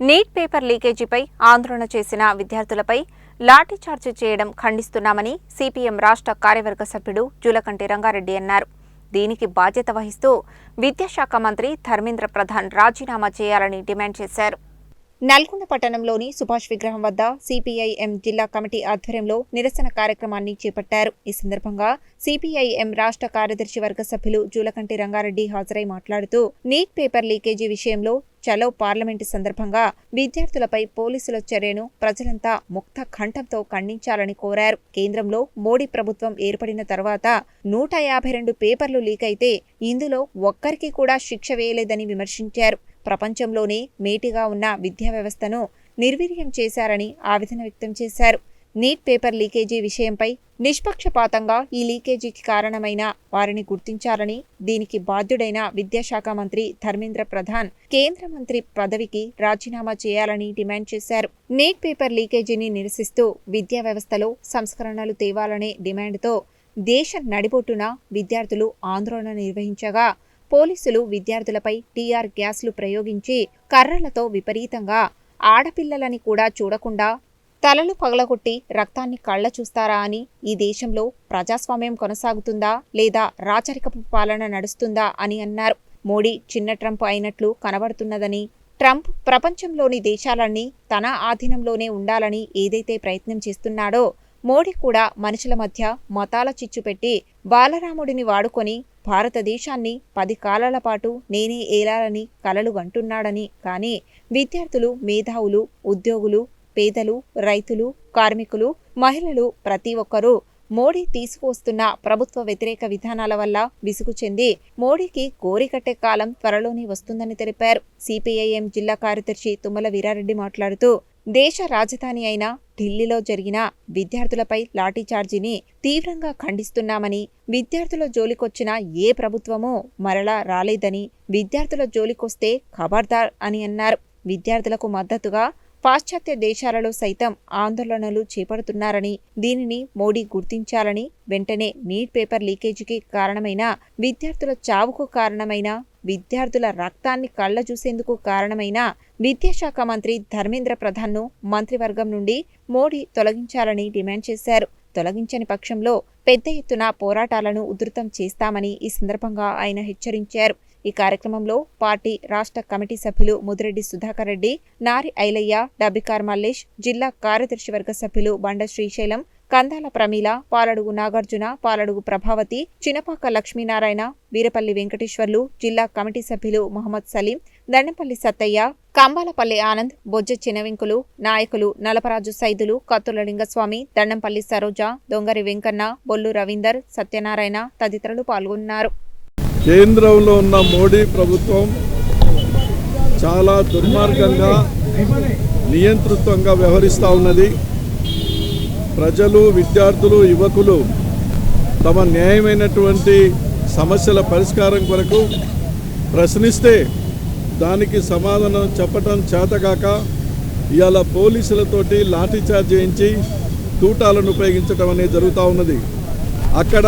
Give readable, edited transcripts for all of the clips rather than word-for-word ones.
Neat paper లీకేజీపై ఆందోళన చేసిన విద్యార్థులపై లాఠీచార్జ్ చేయడం ఖండిస్తున్నామని సిపిఎం రాష్ట్ర కార్యవర్గ సభ్యుడు జూలకంటి రంగారెడ్డి అన్నారు. దీనికి బాధ్యత వహిస్తూ విద్యాశాఖ మంత్రి ధర్మేంద్ర ప్రధాన్ రాజీనామా చేయాలని డిమాండ్ చేశారు. నల్గొండ పట్టణంలోని సుభాష్ విగ్రహం వద్ద సిపిఐఎం జిల్లా కమిటీ ఆధ్వర్యంలో నిరసన కార్యక్రమాన్ని చేపట్టారు. ఈ సందర్భంగా సిపిఐఎం రాష్ట్ర కార్యదర్శి వర్గ సభ్యులు జూలకంటి రంగారెడ్డి హాజరై మాట్లాడుతూ నీట్ పేపర్ లీకేజీ విషయంలో చలో పార్లమెంటు సందర్భంగా విద్యార్థులపై పోలీసుల చర్యను ప్రజలంతా ముక్త కంఠంతో ఖండించాలని కోరారు. కేంద్రంలో మోడీ ప్రభుత్వం ఏర్పడిన తర్వాత 152 పేపర్లు లీక్ అయితే ఇందులో ఒక్కరికి కూడా శిక్ష వేయలేదని విమర్శించారు. ప్రపంచంలోనే మేటిగా ఉన్న విద్యా వ్యవస్థను నిర్వీర్యం చేశారని ఆవేదన వ్యక్తం చేశారు. నీట్ పేపర్ లీకేజీ విషయంపై నిష్పక్షపాతంగా ఈ లీకేజీకి కారణమైన వారిని గుర్తించాలని, దీనికి బాధ్యుడైన విద్యాశాఖ మంత్రి ధర్మేంద్ర ప్రధాన్ కేంద్ర మంత్రి పదవికి రాజీనామా చేయాలని డిమాండ్ చేశారు. నీట్ పేపర్ లీకేజీని నిరసిస్తూ విద్యా వ్యవస్థలో సంస్కరణలు తేవాలనే డిమాండ్తో దేశ నడిబొట్టున విద్యార్థులు ఆందోళన నిర్వహించగా పోలీసులు విద్యార్థులపై టీఆర్ గ్యాస్లు ప్రయోగించి కర్రలతో విపరీతంగా ఆడపిల్లలని కూడా చూడకుండా తలలు పగలగొట్టి రక్తాన్ని కళ్ళ చూస్తారా అని, ఈ దేశంలో ప్రజాస్వామ్యం కొనసాగుతుందా లేదా రాచరికపు పాలన నడుస్తుందా అని అన్నారు. మోడీ చిన్న ట్రంప్ అయినట్లు కనబడుతున్నదని, ట్రంప్ ప్రపంచంలోని దేశాలన్నీ తన ఆధీనంలోనే ఉండాలని ఏదైతే ప్రయత్నం చేస్తున్నాడో మోడీ కూడా మనుషుల మధ్య మతాల చిచ్చు పెట్టి బాలరాముడిని వాడుకొని భారతదేశాన్ని 10 కాలాల పాటు నేనే ఏలాలని కలలు కంటున్నాడని. కానీ విద్యార్థులు, మేధావులు, ఉద్యోగులు, పేదలు, రైతులు, కార్మికులు, మహిళలు ప్రతి ఒక్కరూ మోడీ తీసుకువస్తున్న ప్రభుత్వ వ్యతిరేక విధానాల వల్ల విసుగు చెంది మోడీకి కోరికట్టే కాలం త్వరలోనే వస్తుందని తెలిపారు. సిపిఐఎం జిల్లా కార్యదర్శి తుమ్మల వీరారెడ్డి మాట్లాడుతూ దేశ రాజధాని అయిన ఢిల్లీలో జరిగిన విద్యార్థులపై లాఠీచార్జీని తీవ్రంగా ఖండిస్తున్నామని, విద్యార్థుల జోలికొచ్చిన ఏ ప్రభుత్వమూ మరలా రాలేదని, విద్యార్థుల జోలికొస్తే ఖబర్దార్ అని అన్నారు. విద్యార్థులకు మద్దతుగా పాశ్చాత్య దేశాలలో సైతం ఆందోళనలు చేపడుతున్నారని, దీనిని మోడీ గుర్తించాలని, వెంటనే నీట్ పేపర్ లీకేజీకి కారణమైన, విద్యార్థుల చావుకు కారణమైన, విద్యార్థుల రక్తాన్ని కళ్ళ చూసేందుకు కారణమైన విద్యాశాఖ మంత్రి ధర్మేంద్ర ప్రధాన్ను మంత్రివర్గం నుండి మోడీ తొలగించాలని డిమాండ్ చేశారు. తొలగించని పక్షంలో పెద్ద ఎత్తున పోరాటాలను ఉధృతం చేస్తామని ఈ సందర్భంగా ఆయన హెచ్చరించారు. ఈ కార్యక్రమంలో పార్టీ రాష్ట్ర కమిటీ సభ్యులు ముదిరెడ్డి సుధాకర్ రెడ్డి, నారి ఐలయ్య, డబ్బికార్ మల్లేష్, జిల్లా కార్యదర్శి వర్గ సభ్యులు బండ శ్రీశైలం, కందాల ప్రమీల, పాలడుగు నాగార్జున, పాలడుగు ప్రభావతి, చినపాక లక్ష్మీనారాయణ, వీరపల్లి వెంకటేశ్వర్లు, జిల్లా కమిటీ సభ్యులు మహమ్మద్ సలీం, దండంపల్లి సత్తయ్య, కంబాలపల్లి ఆనంద్, బొజ్జ చినవింకులు, నాయకులు నలపరాజు సైదులు, కత్తుల లింగస్వామి, దండంపల్లి సరోజ, దొంగరి వెంకన్న, బొల్లు రవీందర్, సత్యనారాయణ తదితరులు పాల్గొన్నారు. కేంద్రంలో ఉన్న మోడీ ప్రభుత్వం చాలా దుర్మార్గంగా, నియంతృత్వంగా వ్యవహరిస్తూ ఉన్నది. ప్రజలు, విద్యార్థులు, యువకులు తమ న్యాయమైనటువంటి సమస్యల పరిష్కారం కొరకు ప్రశ్నిస్తే దానికి సమాధానం చెప్పటం చేతగాక ఇవాళ పోలీసులతోటి లాఠీచార్జ్ చేయించి తూటాలను ఉపయోగించడం అనేది జరుగుతూ ఉన్నది. అక్కడ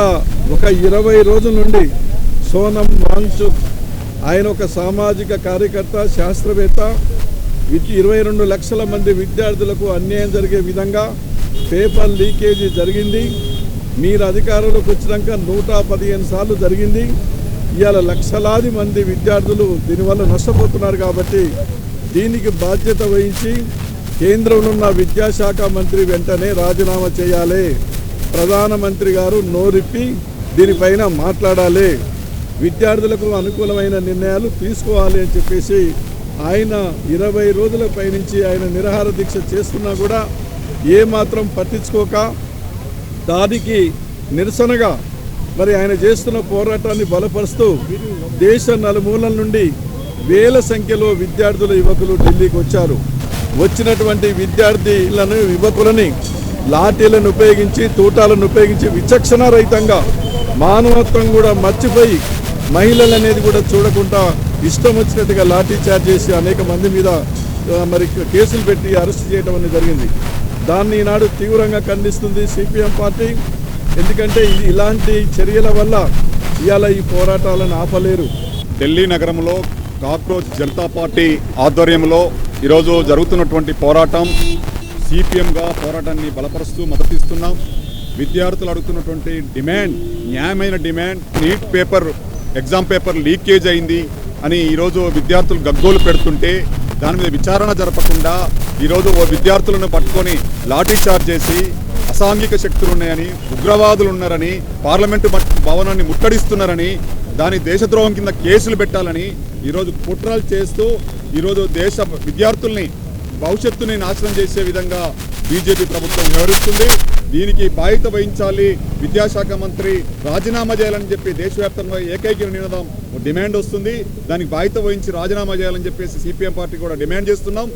ఒక 20 రోజుల నుండి సోనం వాంగ్చుక్ ఆయన ఒక సామాజిక కార్యకర్త, శాస్త్రవేత్త, 22 లక్షల మంది విద్యార్థులకు అన్యాయం జరిగే విధంగా పేపర్ లీకేజీ జరిగింది. మీరు అధికారంలోకి వచ్చినాక 115 సార్లు జరిగింది. ఇవాళ లక్షలాది మంది విద్యార్థులు దీనివల్ల నష్టపోతున్నారు. కాబట్టి దీనికి బాధ్యత వహించి కేంద్రంలో ఉన్న విద్యాశాఖ మంత్రి వెంటనే రాజీనామా చేయాలి. ప్రధానమంత్రి గారు నోరిప్పి దీనిపైన మాట్లాడాలి. విద్యార్థులకు అనుకూలమైన నిర్ణయాలు తీసుకోవాలి అని చెప్పేసి ఆయన 20 రోజుల పైనుంచి ఆయన నిరాహార దీక్ష చేస్తున్నా కూడా ఏమాత్రం పట్టించుకోక దానికి నిరసనగా మరి ఆయన చేస్తున్న పోరాటాన్ని బలపరుస్తూ దేశ నలుమూలల నుండి వేల సంఖ్యలో విద్యార్థుల యువకులు ఢిల్లీకి వచ్చారు. వచ్చినటువంటి విద్యార్థులను, యువకులని లాఠీలను ఉపయోగించి, తూటాలను ఉపయోగించి విచక్షణారహితంగా, మానవత్వం కూడా మర్చిపోయి, మహిళలు అనేది కూడా చూడకుండా ఇష్టం వచ్చినట్టుగా లాఠీ చార్జ్ చేసి అనేక మంది మీద మరి కేసులు పెట్టి అరెస్ట్ చేయడం అనేది జరిగింది. దాన్ని ఈనాడు తీవ్రంగా ఖండిస్తుంది సిపిఎం పార్టీ. ఎందుకంటే ఇలాంటి చర్యల వల్ల ఇవాళ ఈ పోరాటాలను ఆపలేరు. ఢిల్లీ నగరంలో కాక్రోచ్ జనతా పార్టీ ఆధ్వర్యంలో ఈరోజు జరుగుతున్నటువంటి పోరాటం సిపిఎంగా పోరాటాన్ని బలపరుస్తూ మద్దతిస్తున్నాం. విద్యార్థులు అడుగుతున్నటువంటి డిమాండ్ న్యాయమైన demand, neat paper exam paper leakage అయింది అని ఈరోజు విద్యార్థులు గగ్గోలు పెడుతుంటే దాని మీద విచారణ జరపకుండా ఈరోజు ఓ విద్యార్థులను పట్టుకొని లాఠీ చార్జ్ చేసి అసాంఘిక శక్తులు ఉన్నాయని, ఉగ్రవాదులు ఉన్నారని, పార్లమెంటు భవనాన్ని ముట్టడిస్తున్నారని, దాని దేశద్రోహం కింద కేసులు పెట్టాలని ఈరోజు కుట్రలు చేస్తూ ఈరోజు దేశ విద్యార్థుల్ని భవిష్యత్తుని నాశనం చేసే విధంగా బీజేపీ ప్రభుత్వం వ్యవహరిస్తుంది. దీనికి బాధ్యత వహించాలి, విద్యాశాఖ మంత్రి రాజీనామా చేయాలని చెప్పి దేశవ్యాప్తంగా ఏకైక నినాదం డిమాండ్ వస్తుంది. దానికి బాధ్యత వహించి రాజీనామా చేయాలని చెప్పేసి సిపిఎం పార్టీ కూడా డిమాండ్ చేస్తున్నాం.